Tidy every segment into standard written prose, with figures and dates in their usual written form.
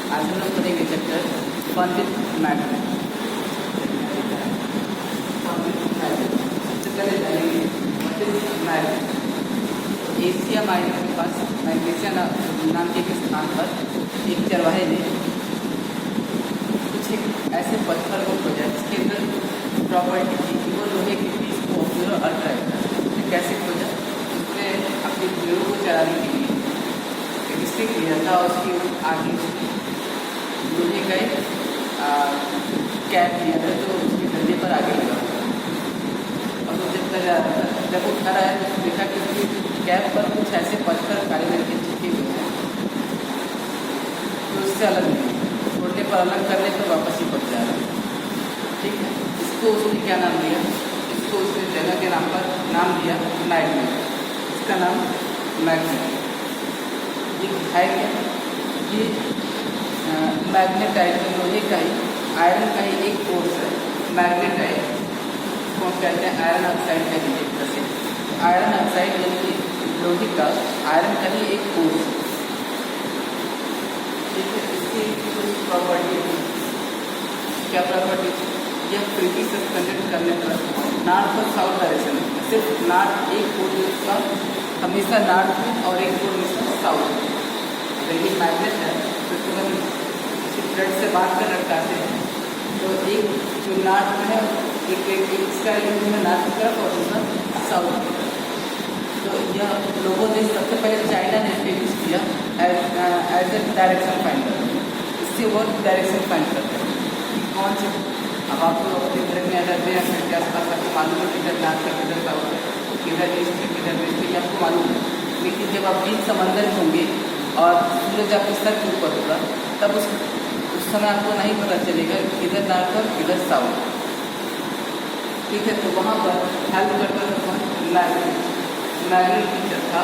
आज हम लोग पढ़ेंगे चैप्टर फन विद मैग्नेट। सबसे पहले जानेंगे what is magnet. Asia minor के पास मैग्नेशिया नाम के एक स्थान पर एक चरवाहे ने कुछ एक ऐसे पत्थर को खोजा जिसके अंदर प्रॉपर्टी थी कि वो लोहे के पीस को ऑब्जर्व अट्रैक्ट करता। कैसे खोजा? उसने अपने भेड़ों को चराने के लिए एक स्टिक लिया था और उसके आगे लोहे का एक कैप लिया था जो उसके डंडे पर आगे लगा और वो जब जा रहा था, जब वो खड़ा है तो देखा कि उसकी कैप पर कुछ ऐसे पत्थर काले रंग के चिपके हुए हैं तो उससे अलग नहीं, छोड़ने पर अलग करने पर वापस ही पड़ जा रहा है। ठीक है, इसको उसने क्या नाम दिया? इसको उसने जगह के नाम पर नाम दिया मैग्नेट। इसका नाम मैग्नेट। ये है क्या? ये मैग्नेटाइट लोहे का ही आयरन का ही एक कोर्स है। मैग्नेटाइट को हम कहते हैं आयरन ऑक्साइड का ही एक तरह से। आयरन ऑक्साइड यानी कि लोहे का आयरन का ही एक कोर्स है। ठीक है, इसकी कुछ प्रॉपर्टी है। क्या प्रॉपर्टी? यह फ्रीली सस्पेंडेड करने पर नॉर्थ और साउथ डायरेक्शन में सिर्फ नॉर्थ एक पोल का हमेशा नॉर्थ में और एक पोल हमेशा साउथ में। अगर ये मैग्नेट है तो तुम थ्रेड से बांध कर लटकाते हैं तो एक जो नॉर्थ में है एक इसका यूज है नॉर्थ की तरफ और दूसरा साउथ की तरफ। तो यह लोगों ने सबसे पहले चाइना ने यूज किया एज ए डायरेक्शन फाइंडर। इससे वो डायरेक्शन फाइंड करते हैं कि कौन से। अब आपको अपने घर में अगर दें घर के आसपास आपको मालूम है किधर नॉर्थ है किधर साउथ है किधर ईस्ट है किधर वेस्ट है, आपको मालूम है। लेकिन जब आप बीच समंदर में होंगे और सूरज आपके सर के ऊपर होगा तब उस समय आपको नहीं पता चलेगा किधर नॉर्थ और किधर साउथ। ठीक है, तो वहाँ पर हेल्प करता था मैग्नेट टीचर था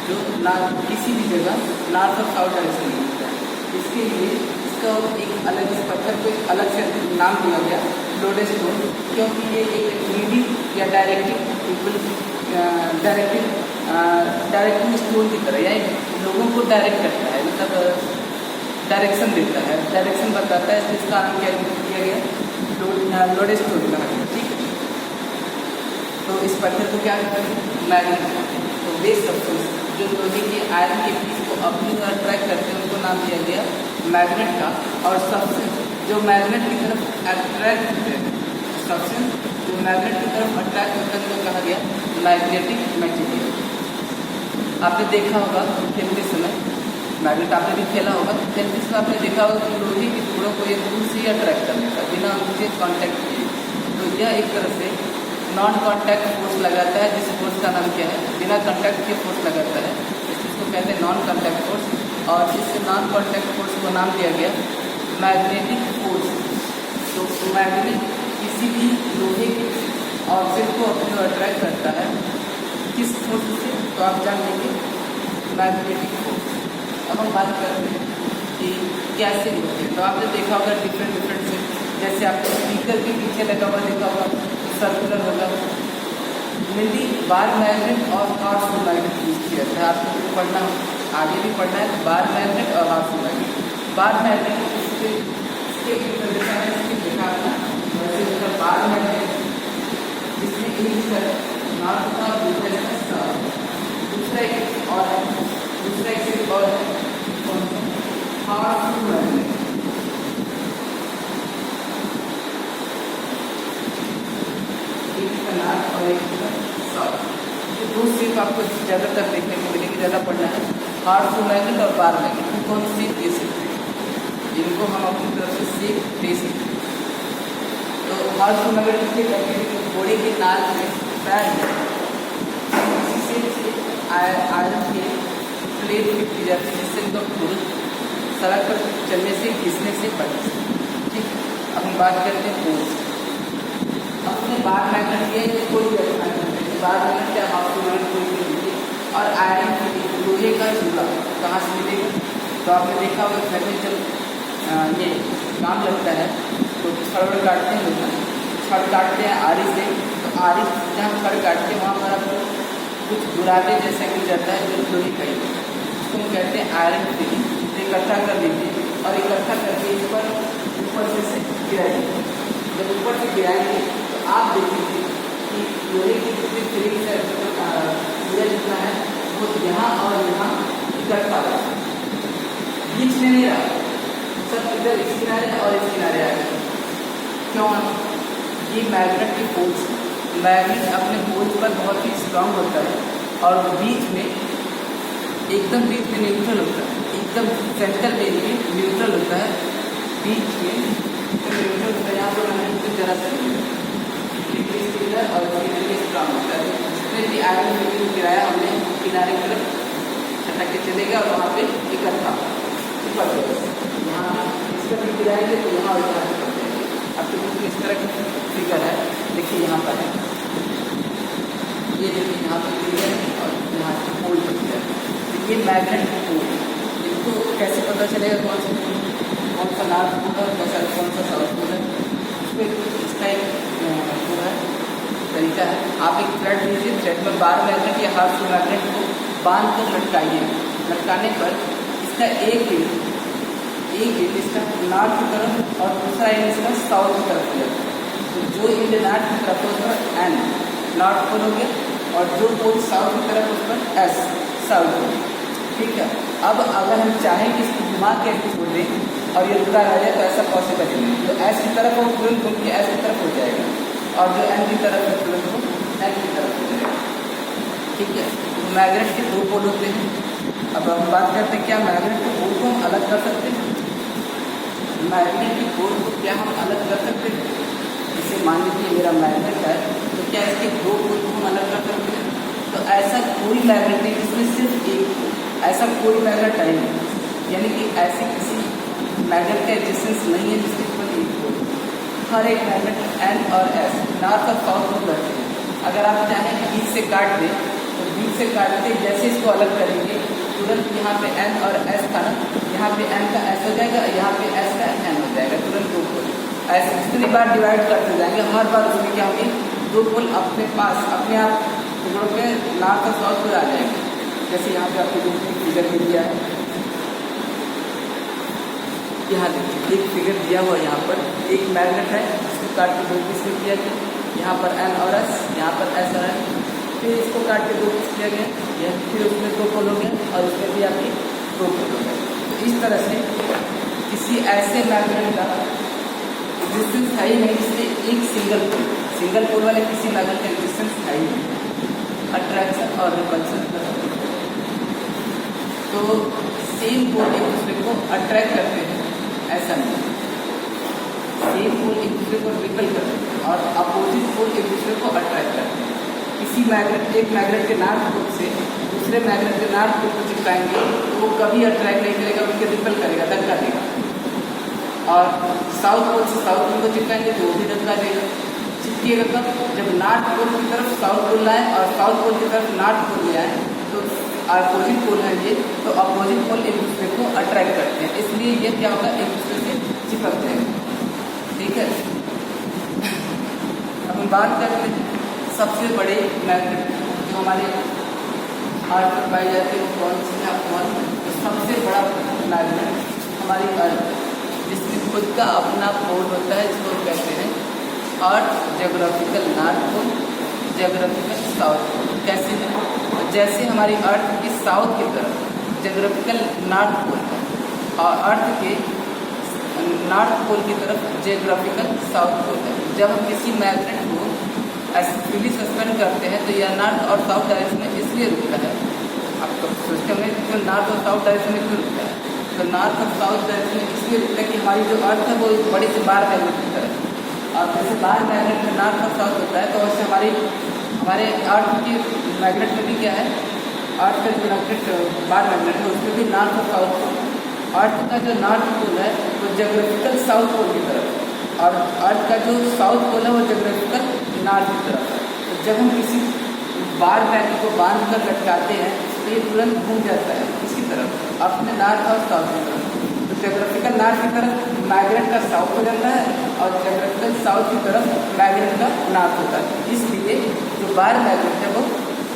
जो ना किसी भी जगह नॉर्थ और साउथ डायरेक्शन में होता है। इसके लिए इसका एक अलग इस पत्थर को एक अलग से नाम दिया गया लोडेस्टोन, क्योंकि ये एक रीडिंग या डायरेक्टिंग स्टोन की तरह या लोगों को डायरेक्ट करता है, मतलब डायरेक्शन देता है, डायरेक्शन बताता है। इसलिए इसका नाम क्या किया गया? लोडेस्टोन कहा गया। ठीक है, तो इस पत्थर को क्या कहते हैं? मैग्नेट। तो बेस सब्सटेंस जो लोहे के आयरन के पीस को अपनी ओर अट्रैक्ट करते हैं उनको नाम दिया गया मैग्नेट का। और सब्सटेंस जो मैग्नेट की तरफ अट्रैक्ट होते हैं, सब्सटेंस जो मैग्नेट की तरफ अट्रैक्ट होता है उनको कहा गया मैग्नेटिक मटेरियल। आपने देखा होगा खेलते समय मैग्नेट आपने भी खेला होगा, खेलते समय आपने देखा होगा कि लोहे के टुकड़ों को ये दूर से ही अट्रैक्ट कर लेता है बिना उनसे कॉन्टैक्ट किए। तो यह एक तरह से नॉन कॉन्टैक्ट फोर्स लगाता है, जिस फोर्स का नाम क्या है? बिना कॉन्टैक्ट के फोर्स लगाता है, इसको कहते हैं नॉन कॉन्टैक्ट फोर्स। और इस नॉन कॉन्टैक्ट फोर्स को नाम दिया गया मैग्नेटिक फोर्स। तो मैग्नेट किसी भी लोहे के ऑब्जेक्ट को अपने ओर अट्रैक्ट करता है। किस फोर्स से? तो आप जान लेंगे मैग्नेटिक फोर्स। अब हम बात करते हैं कि कैसे होते हैं। तो आपने देखा होगा डिफरेंट से, जैसे आपको स्पीकर के पीछे लगा हुआ देखा होगा सर्कुलर होगा। मेनली बार मैग्नेट और हॉर्स मैग्नेट यूज किया जाता है। आपको पढ़ना आगे भी पढ़ना है बार मैग्नेट और हॉर्स मैग्नेट। बार मैग्नेट इसके दिखाना वैसे मतलब बार मैग्नेट जिसमें एक नॉर्थ का दूसरा एक और है, दूसरा एक और है हॉर्स मैग्नेट। नॉर्थ और एक साउथ। तो दो शेप आपको ज़्यादातर देखने को मिलेगी, ज़्यादा पढ़ना है हॉर्स मैग्नेट और बार मैग्नेट। कौन सी दे सकते हैं इनको हम अपनी तरफ से शेप दे सकते हैं। तो हॉर्स मैग्नेट इसलिए कहते हैं कि घोड़े के नाल में पैर इसी से आयरन के प्लेट फिट की जाती है जिससे उनका पुल सड़क पर चलने से घिसने से बच सकते। ठीक, अब हम बात करते हैं फोर्स। अपने बार मैग्नेट लिए कोई बार मैग्नेट क्या हाफ मैग्नेट कोई भी लीजिए और आयरन के लोहे का चूल्हा कहाँ से मिलेगा? तो आपने देखा होगा घर में जब ये काम लगता है तो छड़ काटते हैं लोग, छड़ काटते हैं आरी से। तो आरी जहाँ छड़ काटते हैं वहाँ पर आपको कुछ बुरादे जैसा मिल जाता है जो लोहे का ही, उसको हम कहते हैं आयरन फिलिंग। इकट्ठा कर लीजिए और इकट्ठा ऊपर से गिराएंगे। जब ऊपर से गिराएंगे तो आप देखेंगे कि लोहे की जितनी फिलिंग्स है सूर्य जितना है वो यहाँ और यहाँ इकट्ठा है, बीच में नहीं रहा, सब इधर इस किनारे और इस किनारे आ गए। क्यों? ये मैग्नेट की फोर्स, मैग्नेट अपने फोर्स पर बहुत ही स्ट्रांग होता है और बीच में एकदम बीच में न्यूट्रल होता है, एकदम सेंटर में न्यूट्रल होता है, बीच में न्यूट्रल होता है। यहाँ पर मैग्नेट जरा सा और स्ट्रांग होता है, जिसमें भी आयरन में गिराया हमने किनारे की तरफ छटक के चले गए और वहाँ पे इकट्ठा ऊपर यहाँ इस पर भी गिराएंगे तो यहाँ और यहाँ पे जाएंगे। अब तो इस तरह की फिगर है, देखिए यहाँ पर है, ये देखिए यहाँ पर गिर है और यहाँ से पोल पर गिरा है। ये मैग्नेट पोल, इसको कैसे पता चलेगा कौन सा नॉर्थ पोल है कैसा कौन सा साउथ पोल है? इसका एक वो है तरीका है। आप एक थ्रेड लीजिए, थ्रेड में बार मैग्नेट या हार्स मैग्नेट को बांध कर लटकाइए। लटकाने पर इसका एक एंड इसका नॉर्थ की तरफ और दूसरा एंड इसका साउथ की तरफ हो जाता है। तो जो एंड नॉर्थ की तरफ है उस पर एन नॉर्थ पोल हो गया और जो पोल साउथ की तरफ उस पर एस साउथ पोल। ठीक है, अब अगर हम चाहें कि इसको घुमा के छोड़ दें और ये रुका रह जाए तो ऐसा पॉसिबल नहीं। तो एस की तरफ वो तुरंत घूम के एस की तरफ हो जाएगा और जो एन की तरफ है तुरंत वो एन की तरफ हो जाएगा। ठीक है, तो मैग्नेट के दो पोल होते हैं। अब हम बात करते हैं क्या मैग्नेट के पोल को हम अलग कर सकते हैं? मैग्नेट के पोल को क्या हम अलग कर सकते हैं? जैसे मान लीजिए मेरा मैग्नेट है तो क्या इसके दो पोल को हम अलग कर सकते हैं? तो ऐसा कोई मैग्नेट नहीं जिसमें सिर्फ एक पोल, ऐसा कोई मैग्नेट है नहीं, यानी कि ऐसी किसी मैग्नेट का एग्जिस्टेंस नहीं है जिसके केवल एक पोल। हर एक मैग्नेट एन और एस नॉर्थ और साउथ पोल रहते हैं। अगर आप चाहें कि बीच से काट दें तो बीच से काटते जैसे इसको अलग करेंगे तुरंत यहाँ पे एन और एस था ना, यहाँ पे एन का एस हो जाएगा, यहाँ पे एस का एन हो जाएगा, तुरंत दो पोल। ऐसे जितनी बार डिवाइड करते जाएंगे हर बार उसमें क्या होगी, दो पोल अपने पास अपने आप टुकड़ों पे नॉर्थ और साउथ पोल आ जाएंगे। जैसे यहाँ पे आपको दूसरी फिगर में दिया है, यहाँ देखिए एक फिगर दिया हुआ, यहाँ पर एक मैग्नेट है जिसको काट के दो पीस में किया गया, यहाँ पर एन और एस, यहाँ पर एस और एन, फिर इसको काट के दो पीस किया गया, फिर उसमें दो पोल हो गए और उसमें भी आपकी दो पोल हो गए। तो इस तरह से किसी ऐसे मैग्नेट का एग्जिस्टेंस है ही नहीं जिसमें एक सिंगल पोल वाले किसी मैग्नेट का एग्जिस्टेंस है ही नहीं। अट्रैक्शन और रिपल्सन, तो सेम पोल एक दूसरे को अट्रैक्ट करते हैं ऐसा नहीं, सेम पोल एक दूसरे को रिपल करते हैं और अपोजिट पोल एक दूसरे को अट्रैक्ट करते हैं। किसी मैग्नेट एक मैग्नेट के नॉर्थ पोल से दूसरे मैग्नेट के नॉर्थ पोल को चिपकाएंगे तो वो कभी अट्रैक्ट नहीं करेगा, बल्कि रिपल करेगा, धक्का देगा। और साउथ पोल से साउथ पोल को चिपकाएंगे तो वो भी धक्का देगा। चिपकेगा कब? जब नॉर्थ पोल की तरफ साउथ पोल लाए और साउथ पोल की तरफ नॉर्थ पोल ले आए तो अपोजिट पोल है ये, तो अपोजिट पोल एक दूसरे को अट्रैक्ट करते हैं, इसलिए ये क्या होगा, एक दूसरे से चिपकते हैं। ठीक है, अब हम बात करते हैं सबसे बड़े मैग्नेट जो हमारे अर्थ पर पाए जाते हैं वो कौन से हैं आपको मालूम है? तो सबसे बड़ा मैग्नेट हमारी अर्थ, जिसमें खुद का अपना पोल होता है, जिसको कहते हैं earth geographical north pole, geographical south pole. कैसे है? जैसे हमारी अर्थ की साउथ की तरफ ज्योग्राफिकल नॉर्थ पोल है और अर्थ के नॉर्थ पोल की तरफ ज्योग्राफिकल साउथ पोल है। जब हम किसी मैग्नेट को ऐसे फ्रीली सस्पेंड करते हैं तो यह नॉर्थ और साउथ डायरेक्शन में इसलिए रुकता है। आपको सोचते होंगे कि नॉर्थ और साउथ डायरेक्शन में क्यों रुकता है? तो नॉर्थ और साउथ डायरेक्शन में इसलिए रुकता है कि हमारी जो अर्थ है वो एक बड़ी सी बार मैग्नेट की तरह है, और जैसे बार मैग्नेट में नॉर्थ और साउथ होता है तो वैसे हमारे अर्थ की मैग्नेट में भी क्या है, अर्थ का जो मैग्नेट बार मैग्नेट है उसमें भी नॉर्थ और साउथ पोल। अर्थ का जो नॉर्थ पोल है वो ज्योग्राफिकल साउथ पोल की तरफ है और अर्थ का जो साउथ पोल है वो ज्योग्राफिकल नॉर्थ की तरफ है। तो जब हम किसी बार मैग्नेट को बांध कर लटकाते हैं तो ये तुरंत घूम जाता है किसी तरफ, अपने नॉर्थ और साउथ की तरफ। तो ज्योग्राफिकल नॉर्थ की तरफ मैग्नेट का साउथ हो जाता है और ज्योग्राफिकल साउथ की तरफ मैग्नेट का नॉर्थ होता है। इसलिए जो बार मैग्नेट है वो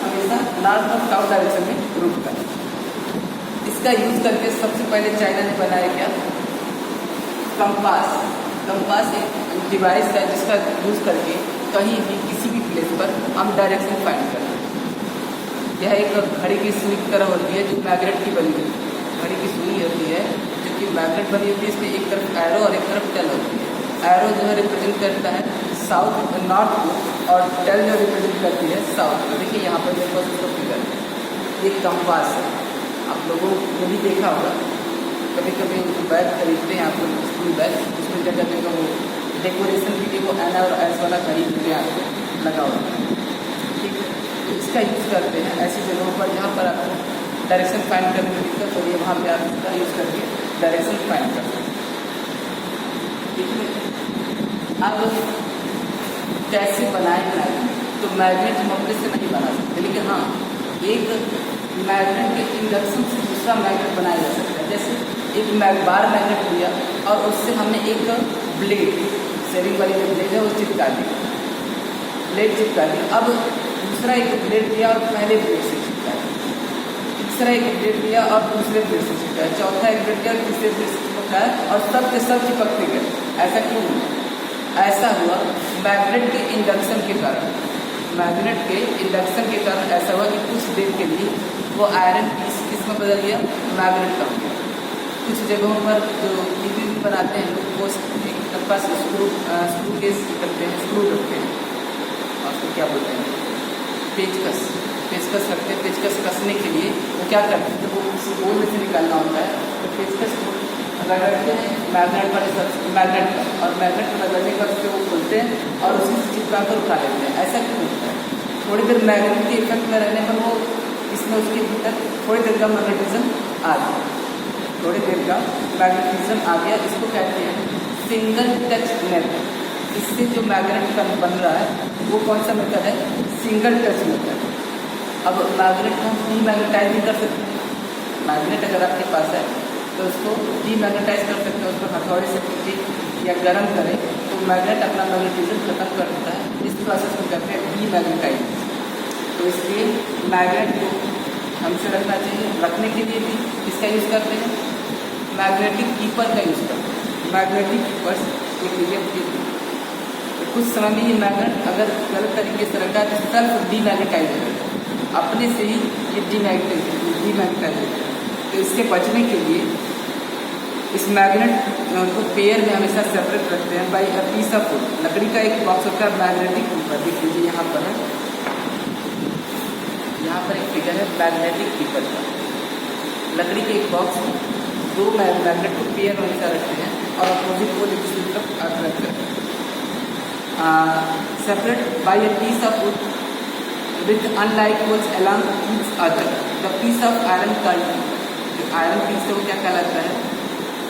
हमेशा नॉर्थ और साउथ डायरेक्शन में रुकता है। इसका यूज करके सबसे पहले चाइना ने बनाया क्या, कंपास। कंपास एक डिवाइस है जिसका यूज़ करके कहीं भी किसी भी प्लेस पर हम डायरेक्शन फाइंड करते हैं। यह एक घड़ी की सुई की तरह होती है जो मैग्नेट की बनी होती है। घड़ी की सुई होती है जो कि मैग्नेट बनी होती है, इसमें एक तरफ एरो और एक तरफ टेल होती है। एरो जो है रिप्रेजेंट करता है साउथ नॉर्थ को और टेल जो रिप्रेजेंट करती है साउथ को। देखिए यहाँ पर मेरे पास उसका फिगर है, ये कंपास है। आप लोगों ने भी देखा होगा, कभी कभी बैग खरीदते हैं आप लोग स्कूल बैग, उसमें जगह जगह वो डेकोरेशन के लिए वो एन और एस वाला घड़ी पूरे आपको लगा होता है। ठीक है, तो इसका यूज़ करते हैं ऐसी जगहों पर जहाँ पर आपको डायरेक्शन फाइंड करने में दिक्कत हो रही है, वहाँ पे आप इसका यूज़ करके डायरेक्शन फाइंड कर सकते हैं। ठीक है, अब कैसे बनाए मैग्नेट? तो मैग्नेट हम अपने से नहीं बना सकते, लेकिन हाँ एक मैग्नेट के इंडक्शन से दूसरा मैग्नेट बनाया जा सकता है। जैसे एक बार मैग्नेट लिया और उससे हमने एक ब्लेड, सेविंग वाली जो ब्लेड है वो चिपका दी, ब्लेड चिपका दी। अब दूसरा एक ब्लेड लिया और पहले ब्लेड से चिपकाया, तीसरा एक ब्लेड लिया और दूसरे ब्लेड से चिपकाया, चौथा एक ब्लेड लिया और तीसरे ब्लेड से चिपकाया और सब के सब चिपकते गए। ऐसा क्यों हुआ? ऐसा हुआ मैग्नेट के इंडक्शन के कारण। मैग्नेट के इंडक्शन के कारण ऐसा हुआ कि कुछ देर के लिए वो आयरन पीस किसमें बदल गया? मैग्नेट का हो गया। कुछ जगहों पर जो टीवी बनाते हैं लोग वो एक पास स्क्रू केस रखते हैं, स्क्रू रखते हैं, और उसको क्या बोलते हैं, पेचकस रखते हैं। पेचकस कसने के लिए वो क्या करते हैं, तो वो उस होल में से निकालना होता है, तो पेचकस को रगड़ते हैं मैग्नेट पर, मैग्नेट पर, और मैग्नेट पर रगड़ने पर उसको वो खोलते हैं और उसी से चिपका कर उठा लेते हैं। ऐसा क्यों होता है? थोड़ी देर मैग्नेट के इफेक्ट में रहने पर वो इसमें उसके भीतर थोड़ी देर का मैग्नेटिज्म आ गया, थोड़ी देर का मैग्नेटिज्म आ गया। इसको कहते हैं सिंगल टच मेथड। इससे जो मैग्नेट का बन रहा है वो कौन सा मेथड है? Single touch method. अब मैग्नेट को हम डीमैग्नेटाइज भी कर सकते हैं। मैग्नेट अगर आपके पास है तो उसको डीमैग्नेटाइज कर सकते हैं, उसको हथौड़े से पीटे या गर्म करें तो मैग्नेट अपना मैग्नेटिज्म खत्म कर देता है। इस प्रोसेस को कहते हैं डीमैग्नेटाइज। तो इसलिए मैग्नेट को हमसे रखना चाहिए। रखने के लिए भी किसका यूज़ करते हैं? मैग्नेटिक कीपर का यूज़ करते हैं। मैग्नेटिक कीपर्स कुछ समय में ये मैग्नेट अगर गलत तरीके से रखा है तो सेल्फ डीमैग्नेटाइज हो जाता है, अपने से ही ये डीमैग्नेटाइज होता है। तो इससे बचने के लिए इस मैग्नेट को पेयर में हमेशा सेपरेट रखते हैं by a piece of wood. लकड़ी का एक बॉक्स होता है मैग्नेटिक कीपर, देख लीजिए यहाँ पर है, यहाँ पर एक फिगर है मैग्नेटिक कीपर का। लकड़ी के एक बॉक्स में दो मैग्नेट को पेयर में हमेशा रखते हैं और अपोजिट पोल एक दूसरे तरफ अट्रैक्ट करते हैं। Separate by a piece of wood with unlike poles along each other. The piece of iron called, जो आयरन पीस है वो क्या कहलाता है?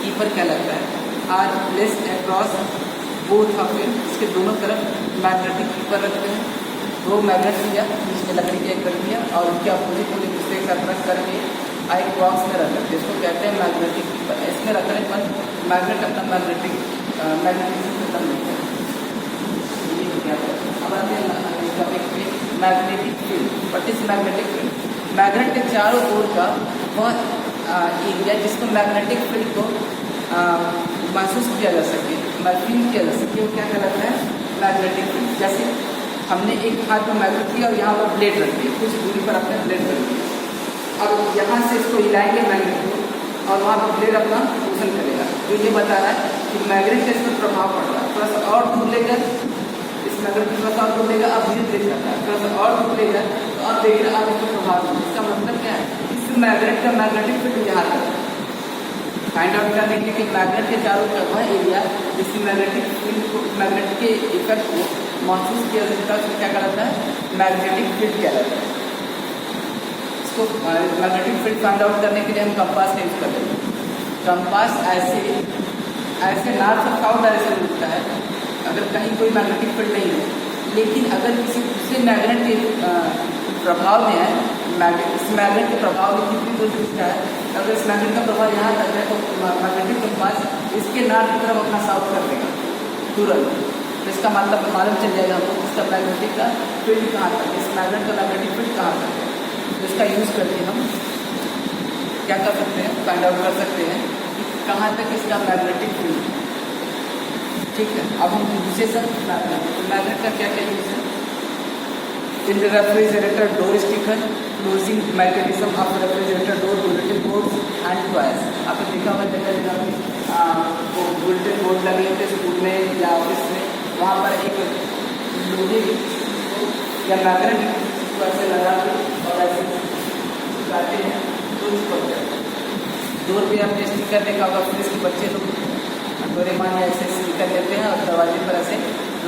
कीपर कहलाता है। Are placed across both of it, इसके दोनों तरफ मैग्नेटिक कीपर रखते हैं। दो मैग्नेट लिया, इसमें लकड़ी का एक रख दिया और उनके अपोजिट को एक दूसरे के साथ रख करके एक बॉक्स में रख सकते हैं, इसको कहते हैं मैग्नेटिक कीपर। इसमें रखने पर मैग्नेट अपना मैग्नेटिज्म खत्म नहीं करता। अब आते हैं टॉपिक पे magnetic field. What is magnetic field? Magnet के चारों ओर का वह एरिया जिसको मैग्नेटिक फील्ड को महसूस किया जा सके, फील किया जा सके, वो क्या कहलाता है? Magnetic field. जैसे हमने एक हाथ में मैग्नेट किया और यहाँ पर ब्लेड रख दिया, कुछ दूरी पर अपने ब्लेड रख दिया। अब यहाँ से इसको हिलाएंगे मैग्नेट को और वहाँ पर ब्लेड अपना मोशन करेगा, तो ये बता रहा है कि मैग्नेट का इस पर प्रभाव पड़ रहा है। थोड़ा सा और दूर लेगा, इस मैग्नेट को थोड़ा सा और दूर लेगा, अब धीरे धीरे जाता है, थोड़ा सा और दूर लेगा तो अब देख रहे अब इसको प्रभाव नहीं। इसका मतलब क्या है? इस मैग्नेट का मैग्नेटिक फील्ड यहाँ तक फाइंड आउट करने के लिए मैग्नेट के चारों तरफ वह एरिया जिसकी मैग्नेटिक फील्ड को, मैग्नेट के इफेक्ट को महसूस किया जाता है, उसको क्या कहलाता है? मैग्नेटिक फील्ड कहलाता है। इसको मैग्नेटिक फील्ड फाइंड आउट करने के लिए हम कंपास का यूज करते हैं। कंपास ऐसे नॉर्थ और साउथ डायरेक्शन में होता है अगर कहीं कोई मैग्नेटिक फील्ड नहीं है, लेकिन अगर किसी दूसरे मैग्नेट के प्रभाव में है, इस मैग्नेट के प्रभाव में कितनी दूर दिखता है, अगर इस मैग्नेट का प्रभाव यहाँ तक है तो मैग्नेटिक कंपास इसके नॉर्थ की तरफ अपना साउथ कर देगा तुरंत। तो इसका मतलब मालूम चल जाएगा हमको इसका मैग्नेटिक का फील्ड कहाँ तक, इस मैग्नेट का मैग्नेटिक फील्ड कहाँ तक है। तो इसका यूज़ करके हम क्या कर सकते हैं? फाइंड आउट कर सकते हैं कि कहाँ तक इसका मैग्नेटिक फील्ड है। ठीक है। अब हम यूजेस मैग्नेट का क्या क्या यूज है? In the refrigerator door sticker, closing mechanism of refrigerator door, bulletin board and wires. आपने देखा होगा जगह जगह वो बुलेटिन बोर्ड लगे होते स्कूल में या ऑफिस में, वहाँ पर एक लोहे या मैग्नेट को ऐसे लगा के और ऐसे चिपकाते हैं तो चिपक जाता है। डोर पे आपने स्टिकर देखा होगा, फ्रिज के बच्चे लोग डोरेमोन या ऐसे स्टिकर लेते हैं और दरवाजे पर ऐसे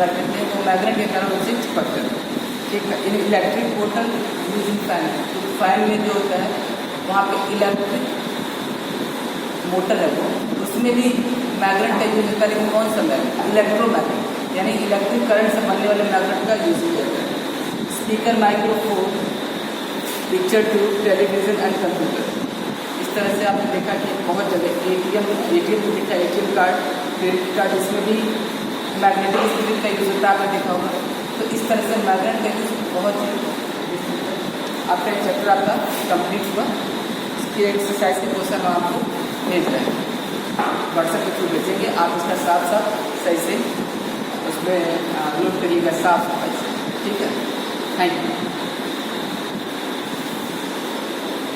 रख देते हैं, तो मैग्नेट के कारण उसे चिपक जाता है। ठीक है। इन इलेक्ट्रिक मोटर यूजिंग फैन, तो फैन में जो होता है वहाँ पे इलेक्ट्रिक मोटर है वो, उसमें भी मैग्नेट का यूज होता है, लेकिन कौन सा मैग्नेट? इलेक्ट्रोमैग्नेट, यानी इलेक्ट्रिक करंट से बनने वाले मैग्नेट का यूज होता है। Speaker, microphone, picture tube, television and computer. इस तरह से आपने देखा कि बहुत जगह एटीएम दिखा, एटीएम कार्ड, क्रेडिट कार्ड, इसमें भी मैग्नेटिक स्पीकर का यूज होता है, आपने देखा होगा। तो इस तरह से मैग्नेट का यूज बहुत ही आपका चैप्टर आपका कंप्लीट हुआ। इसकी एक्सरसाइज के क्वेश्चन हम आपको भेज रहे हैं, व्हाट्सएप के थ्रू भेजेंगे। आप इसका साथ साथ सही से उसमें लोड करिएगा, साफ सफाई से। ठीक है, थैंक यू।